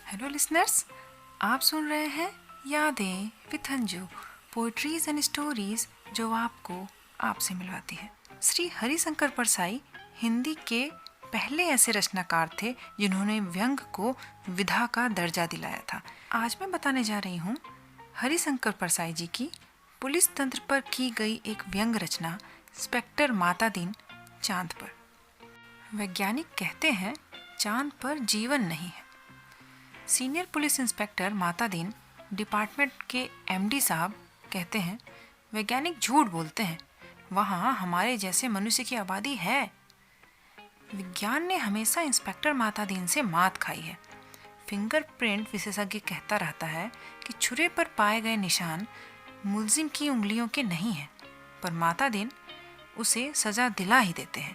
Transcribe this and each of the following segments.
Hello listeners, आप सुन रहे हैं यादें with Anju, poetries and stories जो आपको आपसे मिलवाती है। श्री हरिशंकर परसाई हिंदी के पहले ऐसे रचनाकार थे जिन्होंने व्यंग को विधा का दर्जा दिलाया था। आज मैं बताने जा रही हूँ हरिशंकर परसाई जी की पुलिस तंत्र पर की गई एक व्यंग रचना इंस्पेक्टर मातादीन चांद पर। वैज्ञानिक कहते हैं चांद पर जीवन नहीं है। Senior police inspector Matadin department के एमडी साहब कहते हैं वैज्ञानिक झूठ बोलते हैं, वहाँ हमारे जैसे मनुष्य की आबादी है। विज्ञान ने हमेशा इंस्पेक्टर मातादीन से मात खाई है। फिंगरप्रिंट विशेषज्ञ कहता रहता है कि छुरे पर पाए गए निशान मुलजिम की उंगलियों के नहीं हैं, पर मातादीन उसे सजा दिला ही देते हैं।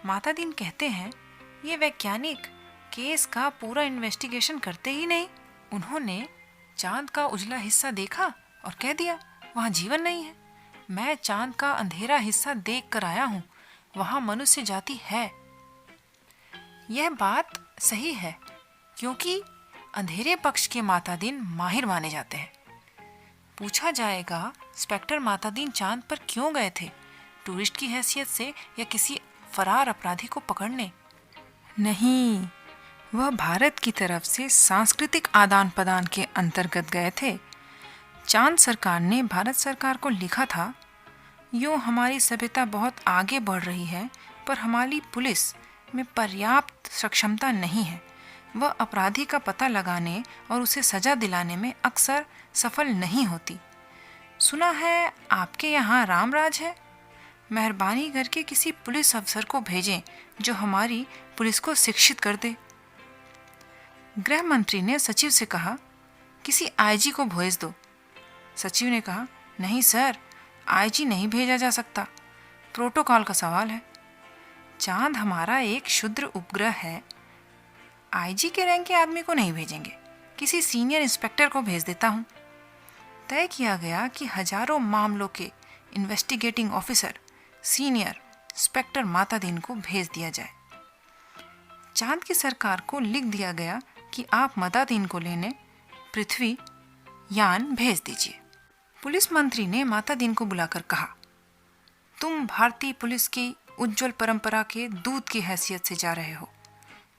मातादीन कहते हैं ये वैज्ञानिक केस का पूरा इन्वेस्टिगेशन करते ही नहीं। उन्होंने चांद का उजला हिस्सा देखा और कह दिया वहाँ जीवन नहीं है। मैं चांद का अंधेरा हिस्सा देख कर आया हूँ, वहाँ मनुष्य जाति है। यह बात सही है क्योंकि अंधेरे पक्ष के मातादीन माहिर माने जाते हैं। पूछा जाएगा इंस्पेक्टर मातादीन चांद पर क्यों गए थे, टूरिस्ट की हैसियत से या किसी फरार अपराधी को पकड़ने? नहीं, वह भारत की तरफ से सांस्कृतिक आदान प्रदान के अंतर्गत गए थे। चांद सरकार ने भारत सरकार को लिखा था, यूँ हमारी सभ्यता बहुत आगे बढ़ रही है पर हमारी पुलिस में पर्याप्त सक्षमता नहीं है। वह अपराधी का पता लगाने और उसे सजा दिलाने में अक्सर सफल नहीं होती। सुना है आपके यहाँ रामराज है, मेहरबानी करके किसी पुलिस अफसर को भेजें जो हमारी पुलिस को शिक्षित कर दे। गृह मंत्री ने सचिव से कहा किसी आईजी को भेज दो। सचिव ने कहा नहीं सर, आईजी नहीं भेजा जा सकता, प्रोटोकॉल का सवाल है। चांद हमारा एक क्षुद्र उपग्रह है, आईजी के रैंक के आदमी को नहीं भेजेंगे, किसी सीनियर इंस्पेक्टर को भेज देता हूँ। तय किया गया कि हजारों मामलों के investigating officer senior inspector Matadin को भेज दिया जाए। चांद की सरकार को लिख दिया गया कि आप मातादीन को लेने पृथ्वी यान भेज दीजिए। पुलिस मंत्री ने मातादीन को बुलाकर कहा, तुम भारतीय पुलिस की उज्जवल परंपरा के दूत की हैसियत से जा रहे हो।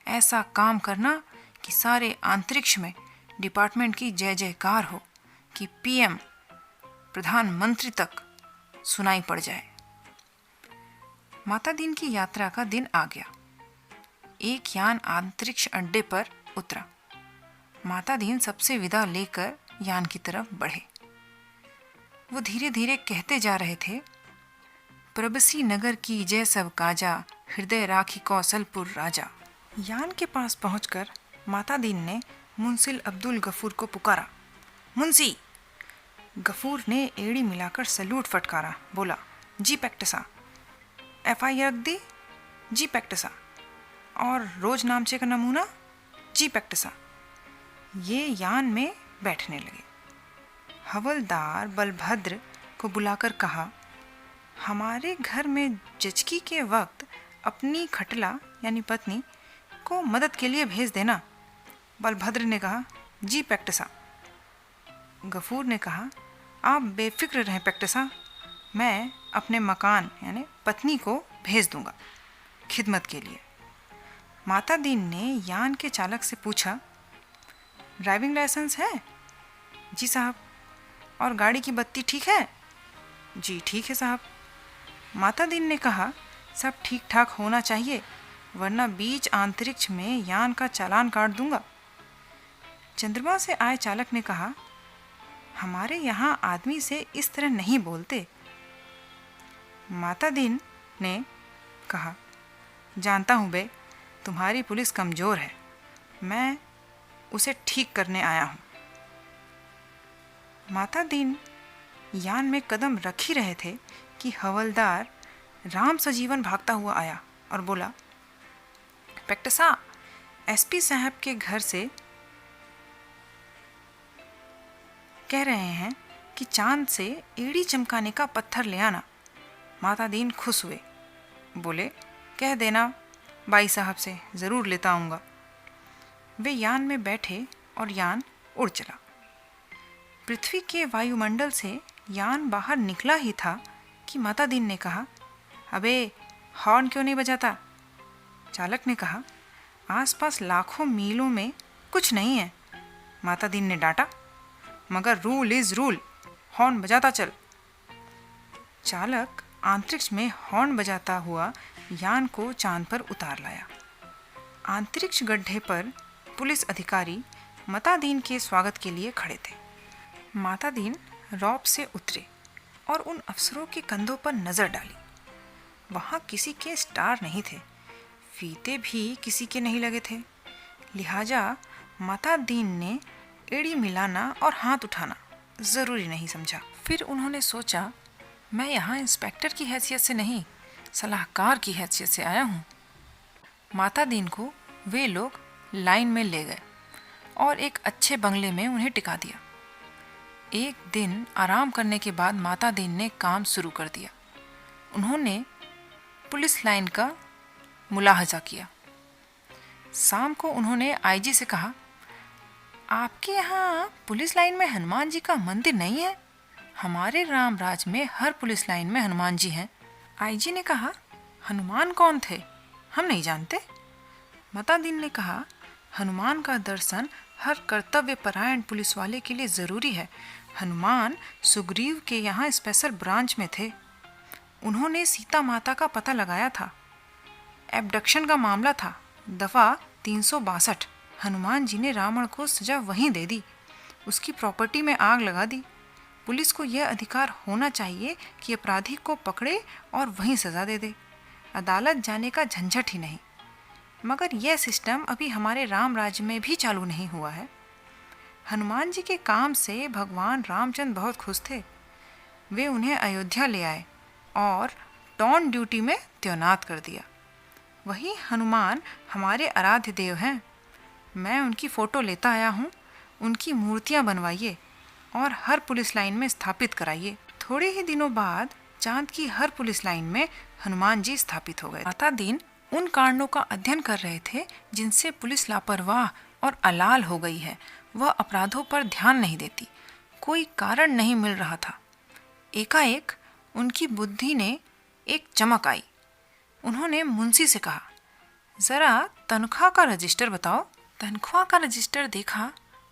ऐसा काम करना कि सारे अंतरिक्ष में डिपार्टमेंट की जय जयकार हो, कि पीएम प्रधानमंत्री तक सुनाई पड़ जाए। मातादीन की यात्रा का दिन आ गया। एक यान अंतरिक्ष अड्डे पर उतरा। मातादीन सबसे विदा लेकर यान की तरफ बढ़े। वो धीरे धीरे कहते जा रहे थे, प्रबसी नगर की जय सब काजा, हृदय राखी कौशलपुर राजा। यान के पास पहुंचकर मातादीन ने मुंसिल अब्दुल गफूर को पुकारा। मुंशी! गफूर ने एड़ी मिलाकर सैल्यूट फटकारा, बोला जी पैक्टसा। एफआईआर रख दी? जी पैक्टसा। और रोज नामचे का नमूना? जी पैक्टसा। ये यान में बैठने लगे। हवलदार बलभद्र को बुलाकर कहा, हमारे घर में जचकी के वक्त अपनी खटला यानी पत्नी को मदद के लिए भेज देना। बलभद्र ने कहा जी पैक्टसा। गफूर ने कहा आप बेफिक्र रहें पैक्टसा, मैं अपने मकान यानी पत्नी को भेज दूंगा खिदमत के लिए। मातादीन ने यान के चालक से पूछा, ड्राइविंग लाइसेंस है? जी साहब। और गाड़ी की बत्ती ठीक है? जी ठीक है साहब। मातादीन ने कहा सब ठीक ठाक होना चाहिए वरना बीच अंतरिक्ष में यान का चालान काट दूंगा। चंद्रमा से आए चालक ने कहा, हमारे यहाँ आदमी से इस तरह नहीं बोलते। मातादीन ने कहा, जानता हूँ बे, तुम्हारी पुलिस कमज़ोर है, मैं उसे ठीक करने आया हूँ। मातादीन यान में कदम रख ही रहे थे कि हवलदार राम सजीवन भागता हुआ आया और बोला, पैक्टसा, एसपी साहब के घर से कह रहे हैं कि चांद से एड़ी चमकाने का पत्थर ले आना। मातादीन खुश हुए, बोले कह देना बाई साहब से, ज़रूर लेता आऊँगा। वे यान में बैठे और यान उड़ चला। पृथ्वी के वायुमंडल से यान बाहर निकला ही था कि माता दीन ने कहा, अबे हॉर्न क्यों नहीं बजाता? चालक ने कहा, आसपास लाखों मीलों में कुछ नहीं है। माता दीन ने डांटा, मगर रूल इज रूल, हॉर्न बजाता चल। चालक अंतरिक्ष में हॉर्न बजाता हुआ यान को चांद पर उतार लाया। अंतरिक्ष गड्ढे पर पुलिस अधिकारी माता दीन के स्वागत के लिए खड़े थे। माता दीन रॉप से उतरे और उन अफसरों के कंधों पर नजर डाली। वहां किसी के स्टार नहीं थे, फीते भी किसी के नहीं लगे थे। लिहाजा माता दीन ने एड़ी मिलाना और हाथ उठाना जरूरी नहीं समझा। फिर उन्होंने सोचा, मैं यहाँ इंस्पेक्टर की हैसियत से नहीं, सलाहकार की हैसियत से आया हूँ। माता दीन को वे लोग लाइन में ले गए और एक अच्छे बंगले में उन्हें टिका दिया। एक दिन आराम करने के बाद माता दीन ने काम शुरू कर दिया। उन्होंने पुलिस लाइन का मुलाहजा किया। शाम को उन्होंने आईजी से कहा, आपके यहाँ पुलिस लाइन में हनुमान जी का मंदिर नहीं है? हमारे रामराज में हर पुलिस लाइन में हनुमान जी हैं। आईजी ने कहा, हनुमान कौन थे? हम नहीं जानते। माता दीन ने कहा, हनुमान का दर्शन हर कर्तव्य परायण पुलिस वाले के लिए ज़रूरी है। हनुमान सुग्रीव के यहाँ स्पेशल ब्रांच में थे। उन्होंने सीता माता का पता लगाया था। एब्डक्शन का मामला था, दफ़ा 362। हनुमान जी ने रावण को सजा वहीं दे दी, उसकी प्रॉपर्टी में आग लगा दी। पुलिस को यह अधिकार होना चाहिए कि अपराधी को पकड़े और वहीं सजा दे दे, अदालत जाने का झंझट ही नहीं। मगर यह सिस्टम अभी हमारे राम राज्य में भी चालू नहीं हुआ है। हनुमान जी के काम से भगवान रामचंद्र बहुत खुश थे। वे उन्हें अयोध्या ले आए और टॉन ड्यूटी में तैनात कर दिया। वही हनुमान हमारे आराध्य देव हैं। मैं उनकी फ़ोटो लेता आया हूँ। उनकी मूर्तियाँ बनवाइए और हर पुलिस लाइन में स्थापित कराइए। थोड़े ही दिनों बाद चांद की हर पुलिस लाइन में हनुमान जी स्थापित हो गए। माता दीन उन कारणों का अध्ययन कर रहे थे जिनसे पुलिस लापरवाह और अलाल हो गई है। वह अपराधों पर ध्यान नहीं देती, कोई कारण नहीं मिल रहा था। एकाएक उनकी बुद्धि ने एक चमक आई। उन्होंने मुंशी से कहा, ज़रा तनख्वाह का रजिस्टर बताओ। तनख्वाह का रजिस्टर देखा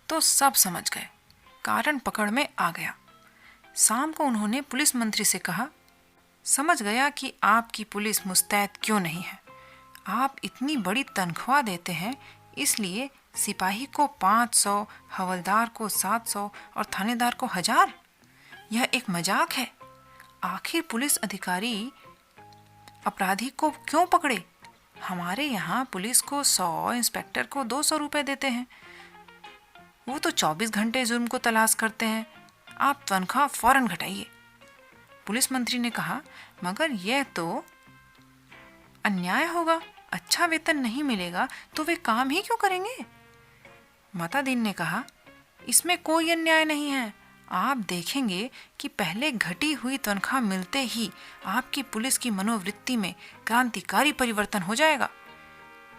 तो सब समझ गए, कारण पकड़ में आ गया। शाम को उन्होंने पुलिस मंत्री से कहा, समझ गया कि आपकी पुलिस मुस्तैद क्यों नहीं है। आप इतनी बड़ी तनख्वाह देते हैं, इसलिए सिपाही को 500, हवलदार को 700 और थानेदार को 1000। यह एक मजाक है। आखिर पुलिस अधिकारी अपराधी को क्यों पकड़े? हमारे यहाँ पुलिस को 100, इंस्पेक्टर को 200 रुपए देते हैं। वो तो 24 घंटे जुर्म को तलाश करते हैं। आप तनख्वाह फौरन घटाइए। पुलिस मंत्री ने कहा, मगर यह तो अन्याय होगा। अच्छा वेतन नहीं मिलेगा तो वे काम ही क्यों करेंगे? माता दीन ने कहा, इसमें कोई अन्याय नहीं है। आप देखेंगे कि पहले घटी हुई तनख्वाह मिलते ही आपकी पुलिस की मनोवृत्ति में क्रांतिकारी परिवर्तन हो जाएगा।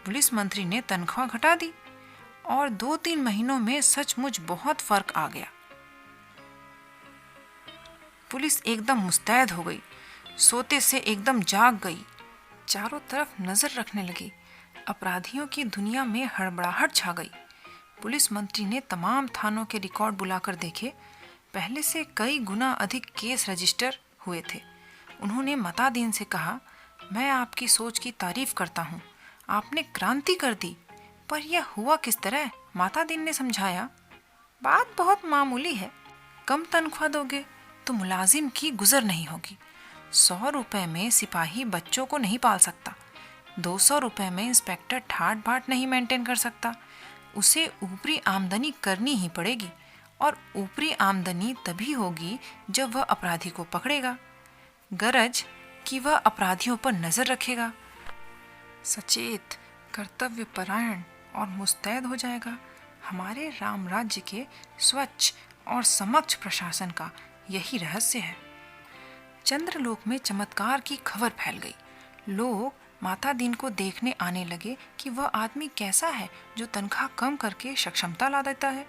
पुलिस मंत्री ने तनख्वाह घटा दी और 2-3 महीनों में सचमुच बहुत फर्क आ गया। पुलिस एकदम मुस्तैद हो गई, सोते से एकदम जाग गई, चारों तरफ नजर रखने लगी। अपराधियों की दुनिया में हड़बड़ाहट छा गई। पुलिस मंत्री ने तमाम थानों के रिकॉर्ड बुलाकर देखे। पहले से कई गुना अधिक केस रजिस्टर हुए थे। उन्होंने माता दीन से कहा, मैं आपकी सोच की तारीफ करता हूँ, आपने क्रांति कर दी, पर यह हुआ किस तरह? माता दीन ने समझाया, बात बहुत मामूली है। कम तनख्वाह दोगे तो मुलाजिम की गुजर नहीं होगी। 100 रुपए में सिपाही बच्चों को नहीं पाल सकता। 200 रुपए में इंस्पेक्टर ठाट बाट नहीं मेंटेन कर सकता। उसे ऊपरी आमदनी करनी ही पड़ेगी, और ऊपरी आमदनी तभी होगी जब वह अपराधी को पकड़ेगा, गरज कि वह अपराधियों पर नजर रखेगा, सचेत, कर्तव्य परायण और मुस्तैद हो जाएगा। हमारे राम राज्य के स्वच्छ और समक्ष प्रशासन का यही रहस्य है। चंद्रलोक में चमत्कार की खबर फैल गई। लोग माता दीन को देखने आने लगे कि वह आदमी कैसा है जो तनख्वाह कम करके सक्षमता ला देता है।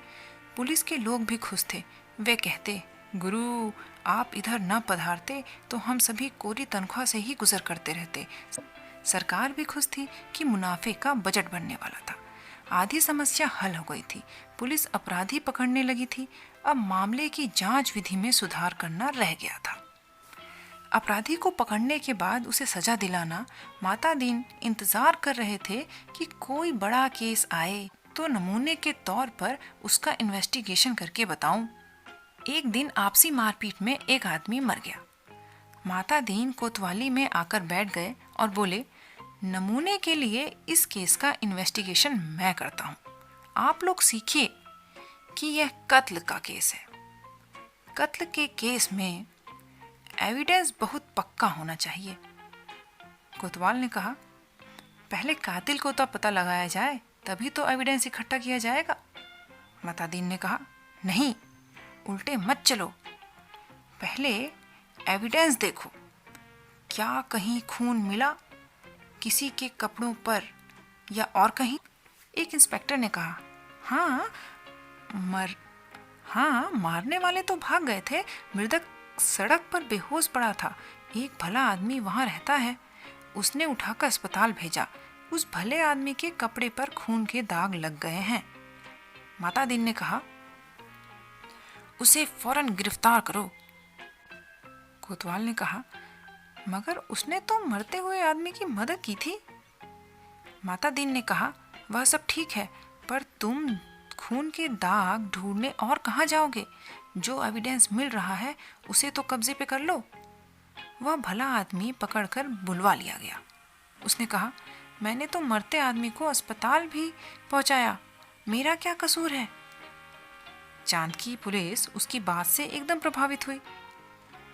पुलिस के लोग भी खुश थे। वे कहते, गुरु आप इधर न पधारते तो हम सभी कोरी तनख्वाह से ही गुजर करते रहते। सरकार भी खुश थी कि मुनाफे का बजट बनने वाला था। आधी समस्या हल हो गई थी। पुलिस अपराधी पकड़ने लगी थी। अब मामले की जांच विधि में सुधार करना रह गया था। अपराधी को पकड़ने के बाद उसे सजा दिलाना। माता दीन इंतजार कर रहे थे कि कोई बड़ा केस आए तो नमूने के तौर पर उसका इन्वेस्टिगेशन करके बताऊं। एक दिन आपसी मारपीट में एक आदमी मर गया। माता दीन कोतवाली में आकर बैठ गए और बोले, नमूने के लिए इस केस का इन्वेस्टिगेशन मैं करता हूँ। आप लोग सीखिए कि यह कत्ल का केस है। कत्ल के केस में एविडेंस बहुत पक्का होना चाहिए। कोतवाल ने कहा, पहले कातिल को तो पता लगाया जाए, तभी तो एविडेंस इकट्ठा किया जाएगा। माता दीन ने कहा, नहीं, उल्टे मत चलो, पहले एविडेंस देखो। क्या कहीं खून मिला किसी के कपड़ों पर या और कहीं? एक इंस्पेक्टर ने कहा, हाँ, मारने वाले तो भाग गए थे। मृतक सड़क पर बेहोश पड़ा था। एक भला आदमी वहां रहता है, उसने उठाकर अस्पताल भेजा। उस भले आदमी के कपड़े पर खून के दाग लग गए हैं। माता दीन ने कहा, उसे फौरन गिरफ्तार करो। कोतवाल ने कहा, मगर उसने तो मरते हुए आदमी की मदद की थी। माता दीन ने कहा, वह सब ठीक है, पर तुम खून के दाग ढूंढने और कहाँ जाओगे? जो एविडेंस मिल रहा है उसे तो कब्जे पे कर लो। वह भला आदमी पकड़कर बुलवा लिया गया। उसने कहा, मैंने तो मरते आदमी को अस्पताल भी पहुंचाया, मेरा क्या कसूर है? चांद की पुलिस उसकी बात से एकदम प्रभावित हुई।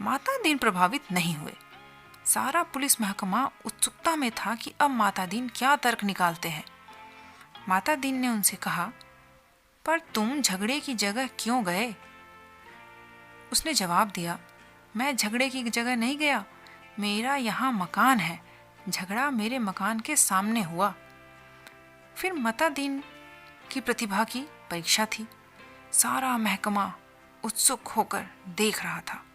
माता दीन प्रभावित नहीं हुए। सारा पुलिस महकमा उत्सुकता में था कि अब माता दीन क्या तर्क निकालते हैं। माता दीन ने उनसे कहा, पर तुम झगड़े की जगह क्यों गए? उसने जवाब दिया, मैं झगड़े की जगह नहीं गया, मेरा यहाँ मकान है, झगड़ा मेरे मकान के सामने हुआ। फिर माता दीन की प्रतिभा की परीक्षा थी। सारा महकमा उत्सुक होकर देख रहा था।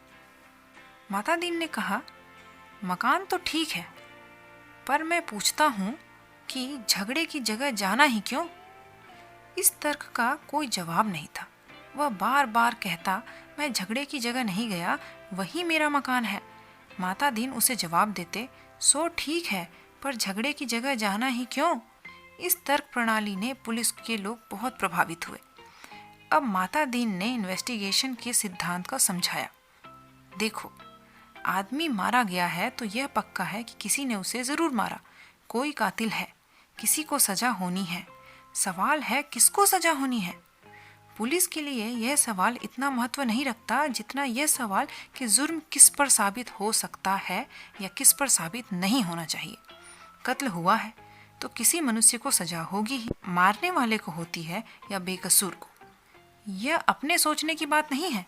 माता दीन ने कहा, मकान तो ठीक है, पर मैं पूछता हूँ कि झगड़े की जगह जाना ही क्यों? इस तर्क का कोई जवाब नहीं था। वह बार बार कहता, मैं झगड़े की जगह नहीं गया, वही मेरा मकान है। माता दीन उसे जवाब देते, सो ठीक है, पर झगड़े की जगह जाना ही क्यों? इस तर्क प्रणाली ने पुलिस के लोग बहुत प्रभावित हुए। अब माता दीन ने इन्वेस्टिगेशन के सिद्धांत का समझाया। देखो, आदमी मारा गया है तो यह पक्का है कि किसी ने उसे जरूर मारा। कोई कातिल है, किसी को सजा होनी है। सवाल है किसको सजा होनी है। पुलिस के लिए यह सवाल इतना महत्व नहीं रखता जितना यह सवाल कि जुर्म किस पर साबित हो सकता है या किस पर साबित नहीं होना चाहिए। कत्ल हुआ है तो किसी मनुष्य को सजा होगी ही, मारने वाले को होती है या बेकसूर को। यह अपने सोचने की बात नहीं है।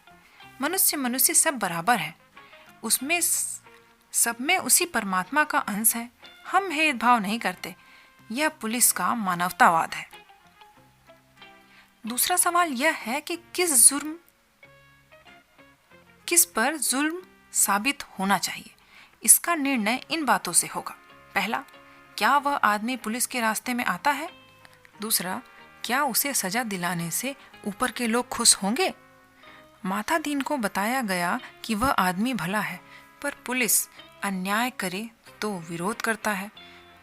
मनुष्य सब बराबर है, उसमें सब में उसी परमात्मा का अंश है। हम भेदभाव नहीं करते। यह पुलिस का मानवतावाद है। दूसरा सवाल यह है कि किस पर जुल्म साबित होना चाहिए। इसका निर्णय इन बातों से होगा। पहला, क्या वह आदमी पुलिस के रास्ते में आता है? दूसरा, क्या उसे सजा दिलाने से ऊपर के लोग खुश होंगे? माता दीन को बताया गया कि वह आदमी भला है, पर पुलिस अन्याय करे तो विरोध करता है।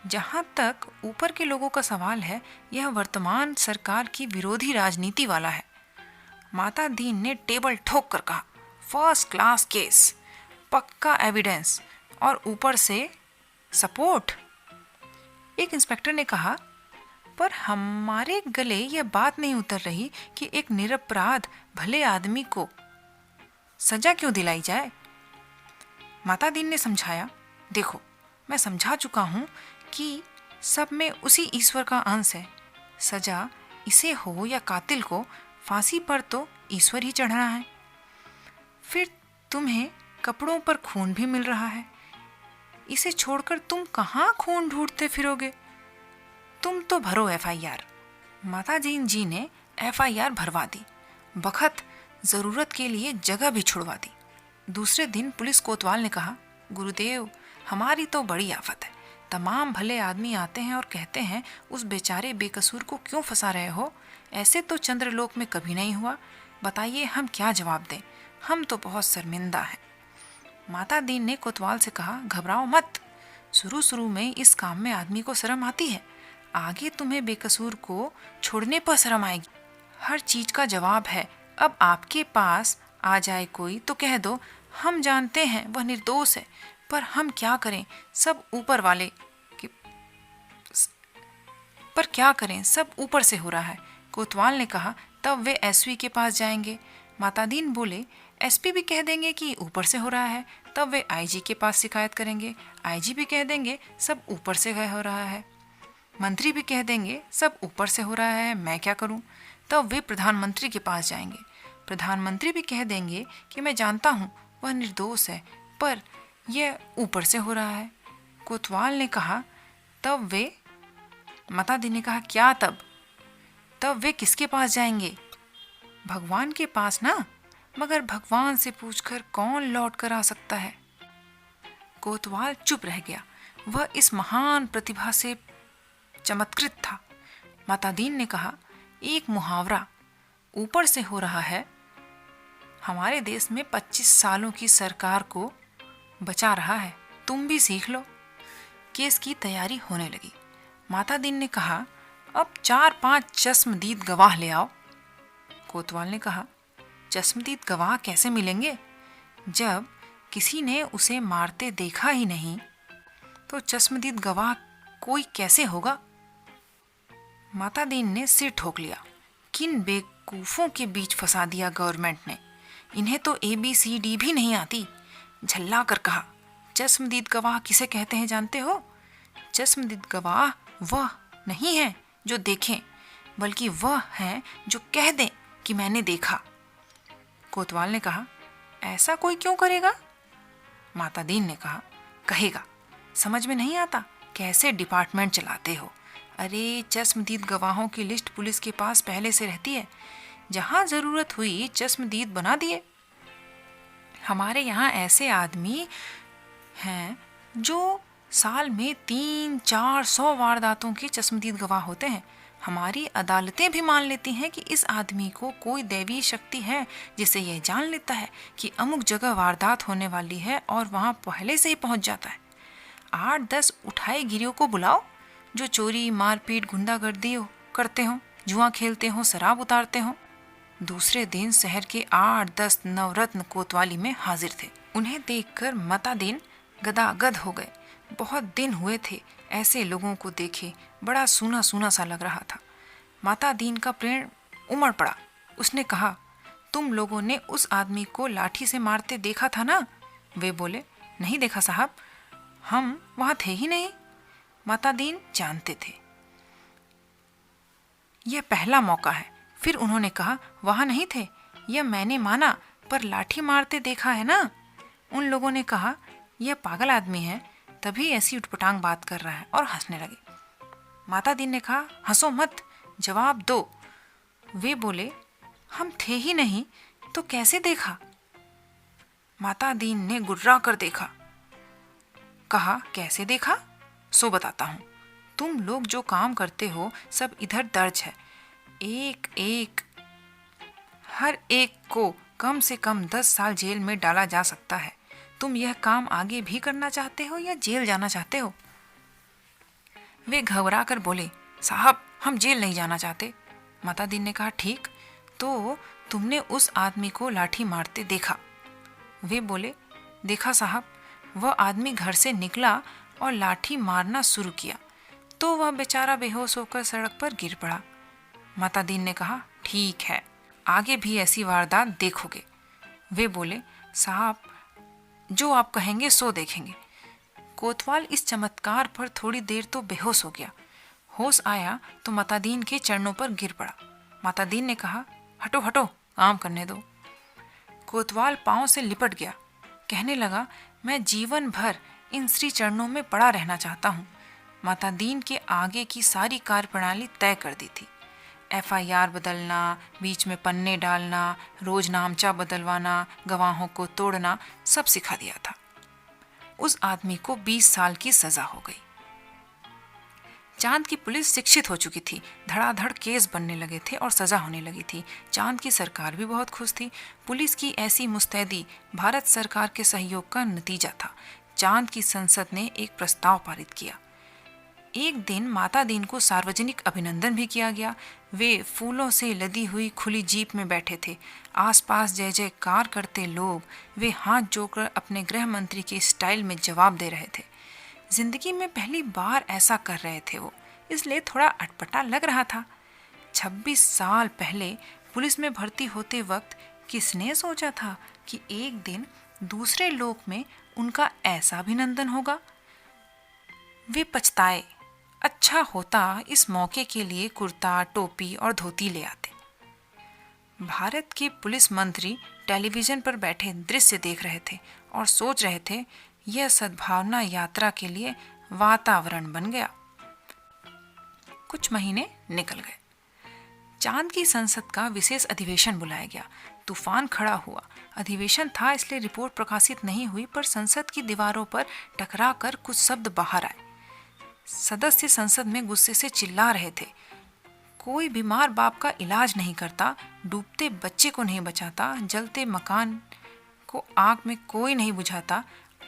जहाँ तक ऊपर के लोगों का सवाल है, यह वर्तमान सरकार की विरोधी राजनीति वाला है। माता दीन ने टेबल ठोक कर कहा, फर्स्ट क्लास केस, पक्का एविडेंस और ऊपर से सपोर्ट। एक इंस्पेक्टर ने कहा, पर हमारे गले यह बात नहीं उतर रही कि एक निरपराध भले आदमी को सजा क्यों दिलाई जाए। माता दीन ने समझाया, देखो, मैं समझा चुका हूँ कि सब में उसी ईश्वर का अंश है। सजा इसे हो या कातिल को, फांसी पर तो ईश्वर ही चढ़ना है। फिर तुम्हें कपड़ों पर खून भी मिल रहा है, इसे छोड़कर तुम कहाँ खून ढूंढते फिरोगे? तुम तो भरो FIR। मातादीन जी ने FIR भरवा दी। बखत जरूरत के लिए जगह भी छुड़वा दी। दूसरे दिन पुलिस कोतवाल ने कहा, गुरुदेव, हमारी तो बड़ी आफत है। तमाम भले आदमी आते हैं और कहते हैं उस बेचारे बेकसूर को क्यों फंसा रहे हो? ऐसे तो चंद्रलोक में कभी नहीं हुआ। बताइए हम क्या जवाब दें? हम तो बहुत शर्मिंदा हैं। माता दीन ने कोतवाल से कहा, घबराओ मत। शुरू में इस काम में आदमी को शर्म आती है, आगे तुम्हें बेकसूर को छोड़ने पर शर्म आएगी। हर चीज का जवाब है। अब आपके पास आ जाए कोई तो कह दो, हम जानते हैं वह निर्दोष है, पर हम क्या करें, सब ऊपर वाले के पर क्या करें, सब ऊपर से हो रहा है। कोतवाल ने कहा, तब वे SV के पास जाएंगे। मातादीन बोले, SP भी कह देंगे कि ऊपर से हो रहा है, तब वे IG के पास शिकायत करेंगे। IG भी कह देंगे सब ऊपर से हो रहा है। मंत्री भी कह देंगे सब ऊपर से हो रहा है, मैं क्या करूं? तब वे प्रधानमंत्री के पास जाएंगे। प्रधानमंत्री भी कह देंगे कि मैं जानता हूं वह निर्दोष है, पर यह ऊपर से हो रहा है। कोतवाल ने कहा, तब वे मातादीन ने कहा, क्या तब? तब वे किसके पास जाएंगे? भगवान के पास ना, मगर भगवान से पूछकर कौन लौट कर आ सकता है? कोतवाल चुप रह गया। वह इस महान प्रतिभा से चमत्कृत था। मातादीन ने कहा, एक मुहावरा ऊपर से हो रहा है हमारे देश में 25 सालों की सरकार को बचा रहा है, तुम भी सीख लो। केस की तैयारी होने लगी। मातादीन ने कहा, अब 4-5 चश्मदीद गवाह ले आओ। कोतवाल ने कहा, चश्मदीद गवाह कैसे मिलेंगे? जब किसी ने उसे मारते देखा ही नहीं तो चश्मदीद गवाह कोई कैसे होगा? मातादीन ने सिर ठोक लिया। किन बेवकूफों के बीच फंसा दिया गवर्नमेंट ने, इन्हें तो ABCD भी नहीं आती। झल्ला कर कहा, चश्मदीद गवाह किसे कहते हैं जानते हो? चश्मदीद गवाह वह नहीं है जो देखें, बल्कि वह है जो कह दें कि मैंने देखा। कोतवाल ने कहा, ऐसा कोई क्यों करेगा? मातादीन ने कहा, कहेगा, समझ में नहीं आता कैसे डिपार्टमेंट चलाते हो? अरे, चश्मदीद गवाहों की लिस्ट पुलिस के पास पहले से रहती है, जहां जरूरत हुई चश्मदीद बना दिए। हमारे यहाँ ऐसे आदमी हैं जो साल में 300-400 वारदातों के चश्मदीद गवाह होते हैं। हमारी अदालतें भी मान लेती हैं कि इस आदमी को कोई दैवीय शक्ति है, जिसे यह जान लेता है कि अमुक जगह वारदात होने वाली है और वहां पहले से ही पहुंच जाता है। 8-10 उठाए गिरियों को बुलाओ जो चोरी, मारपीट, गुंडागर्दी करते हो, जुआ खेलते हो, शराब उतारते हो। दूसरे दिन शहर के 8-10 नवरत्न कोतवाली में हाजिर थे। उन्हें देखकर मातादीन गदागद हो गए। बहुत दिन हुए थे ऐसे लोगों को देखे, बड़ा सूना सूना सा लग रहा था। मातादीन का प्रेम उमड़ पड़ा। उसने कहा, तुम लोगों ने उस आदमी को लाठी से मारते देखा था ना? वे बोले, नहीं देखा साहब, हम वहां थे ही नहीं। मातादीन जानते थे यह पहला मौका है। फिर उन्होंने कहा, वहां नहीं थे यह मैंने माना, पर लाठी मारते देखा है ना? उन लोगों ने कहा, यह पागल आदमी है, तभी ऐसी उटपटांग बात कर रहा है, और हंसने लगे। मातादीन ने कहा, हंसो मत, जवाब दो। वे बोले, हम थे ही नहीं तो कैसे देखा? मातादीन ने गुर्रा कर देखा। कहा, कैसे देखा? सो बताता हूं। तुम लोग जो काम करते हो सब इधर दर्ज है। हर एक को कम से कम 10 साल जेल में डाला जा सकता है। तुम यह काम आगे भी करना चाहते हो या जेल जाना चाहते हो? वे घबरा कर बोले, साहब, हम जेल नहीं जाना चाहते। मातादीन ने कहा, ठीक, तो तुमने उस आदमी को लाठी मारते देखा? वे बोले, देखा साहब, वह आदमी घर से निकला और लाठी मारना शुरू किया तो वह बेचारा बेहोश होकर सड़क पर गिर पड़ा। मातादीन ने कहा, ठीक है, आगे भी ऐसी वारदात देखोगे। वे बोले, साहब, जो आप कहेंगे सो देखेंगे। कोतवाल इस चमत्कार पर थोड़ी देर तो बेहोश हो गया। होश आया तो मातादीन के चरणों पर गिर पड़ा। मातादीन ने कहा, हटो हटो, काम करने दो। कोतवाल पांव से लिपट गया। कहने लगा, मैं जीवन भर इन श्री चरणों में पड़ा रहना चाहता हूँ। माता दीन के आगे की सारी कार्यप्रणाली तय कर दी थी। FIR बदलना, बीच में पन्ने डालना, रोज नामचा बदलवाना, गवाहों को तोड़ना, सब सिखा दिया था। उस आदमी को 20 साल की सजा हो गई। चांद की पुलिस शिक्षित हो चुकी थी, धड़ाधड़ केस बनने लगे थे और सजा होने लगी थी। चांद की सरकार भी बहुत खुश थी। पुलिस की ऐसी मुस्तैदी भारत सरकार के सहयोग का नतीजा था। चांद की संसद ने एक प्रस्ताव पारित किया। एक दिन माता दीन को सार्वजनिक अभिनंदन भी किया गया। वे फूलों से लदी हुई खुली जीप में बैठे थे। आसपास जय जयकार करते लोग, वे हाथ जोड़कर अपने गृह मंत्री के स्टाइल में जवाब दे रहे थे। जिंदगी में पहली बार ऐसा कर रहे थे वो, इसलिए थोड़ा अटपटा लग रहा था। 26 साल पहले पुलिस में भर्ती होते वक्त किसने सोचा था कि एक दिन दूसरे लोक में उनका ऐसा अभिनंदन होगा। वे पछताए। अच्छा होता इस मौके के लिए कुर्ता, टोपी और धोती ले आते। भारत के पुलिस मंत्री टेलीविजन पर बैठे दृश्य देख रहे थे और सोच रहे थे, यह सद्भावना यात्रा के लिए वातावरण बन गया। कुछ महीने निकल गए। चांद की संसद का विशेष अधिवेशन बुलाया गया। तूफान खड़ा हुआ। अधिवेशन था इसलिए रिपोर्ट प्रकाशित नहीं हुई, पर संसद की दीवारों पर टकरा कर कुछ शब्द बाहर आए। सदस्य संसद में गुस्से से चिल्ला रहे थे। कोई बीमार बाप का इलाज नहीं करता, डूबते बच्चे को नहीं बचाता, जलते मकान को आग में कोई नहीं बुझाता,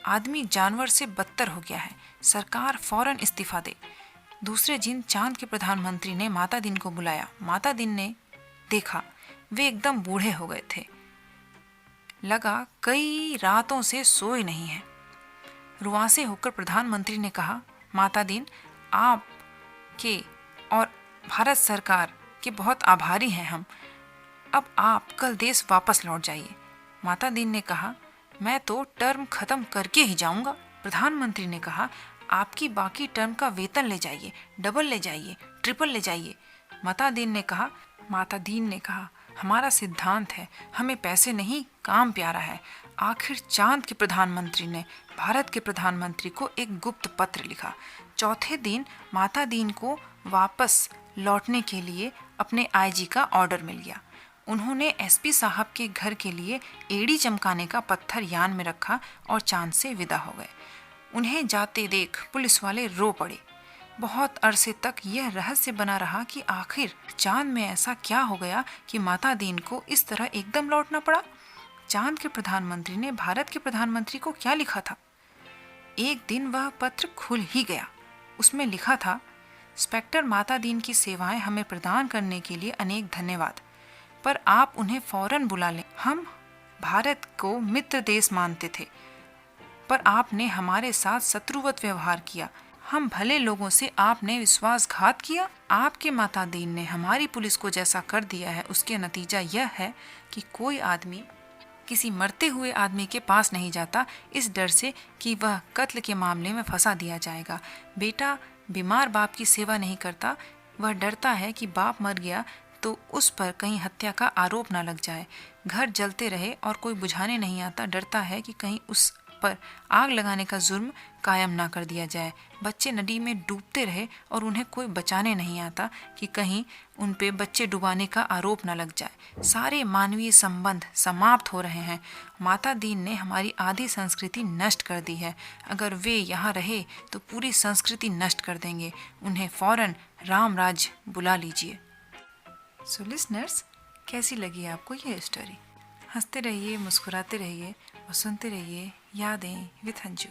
आदमी जानवर से बदतर हो गया है, सरकार फौरन इस्तीफा दे। दूसरे दिन चांद के प्रधानमंत्री ने माता दीन को बुलाया। माता दीन ने देखा, वे एकदम बूढ़े हो गए थे। लगा कई रातों से सोए नहीं हैं। रुआंसे होकर प्रधानमंत्री ने कहा, माता दीन, आप के और भारत सरकार के बहुत आभारी हैं हम। अब आप कल देश वापस लौट जाइए। माता दीन ने कहा, मैं तो टर्म खत्म करके ही जाऊंगा। प्रधानमंत्री ने कहा, आपकी बाकी टर्म का वेतन ले जाइए, डबल ले जाइए, ट्रिपल ले जाइए। माता दीन ने कहा, हमारा सिद्धांत है, हमें पैसे नहीं काम प्यारा है। आखिर चांद के प्रधानमंत्री ने भारत के प्रधानमंत्री को एक गुप्त पत्र लिखा। चौथे दिन माता दीन को वापस लौटने के लिए अपने IG का ऑर्डर मिल गया। उन्होंने SP साहब के घर के लिए एड़ी चमकाने का पत्थर यान में रखा और चांद से विदा हो गए। उन्हें जाते देख पुलिस वाले रो पड़े। बहुत अरसे तक यह रहस्य बना रहा कि आखिर चांद में ऐसा क्या हो गया कि माता दीन को इस तरह एकदम लौटना पड़ा। चांद के प्रधानमंत्री ने भारत के प्रधानमंत्री को क्या लिखा था? एक दिन वह पत्र खुल ही गया। उसमें लिखा था, इंस्पेक्टर माता दीन की सेवाएं हमें प्रदान करने के लिए अनेक धन्यवाद, पर आप उन्हें फौरन बुला लें। हम भारत को मित्र देश मानते थे, पर आपने हमारे साथ शत्रुवत व्यवहार किया। हम भले लोगों से आपने विश्वासघात किया। आपके माता दीन ने हमारी पुलिस को जैसा कर दिया है, उसके नतीजा यह है कि कोई आदमी किसी मरते हुए आदमी के पास नहीं जाता, इस डर से कि वह कत्ल के मामले में फंसा दिया जाएगा। बेटा बीमार बाप की सेवा नहीं करता, वह डरता है कि बाप मर गया तो उस पर कहीं हत्या का आरोप ना लग जाए। घर जलते रहे और कोई बुझाने नहीं आता, डरता है कि कहीं उस पर आग लगाने का जुर्म कायम ना कर दिया जाए। बच्चे नदी में डूबते रहे और उन्हें कोई बचाने नहीं आता कि कहीं उन पे बच्चे डुबाने का आरोप ना लग जाए। सारे मानवीय संबंध समाप्त हो रहे हैं। माता दीन ने हमारी आधी संस्कृति नष्ट कर दी है। अगर वे यहाँ रहे तो पूरी संस्कृति नष्ट कर देंगे। उन्हें फौरन राम राज्य बुला लीजिए। सो लिसनर्स, कैसी लगी आपको ये स्टोरी? हंसते रहिए, मुस्कुराते रहिए और सुनते रहिए यादें विद अंजू।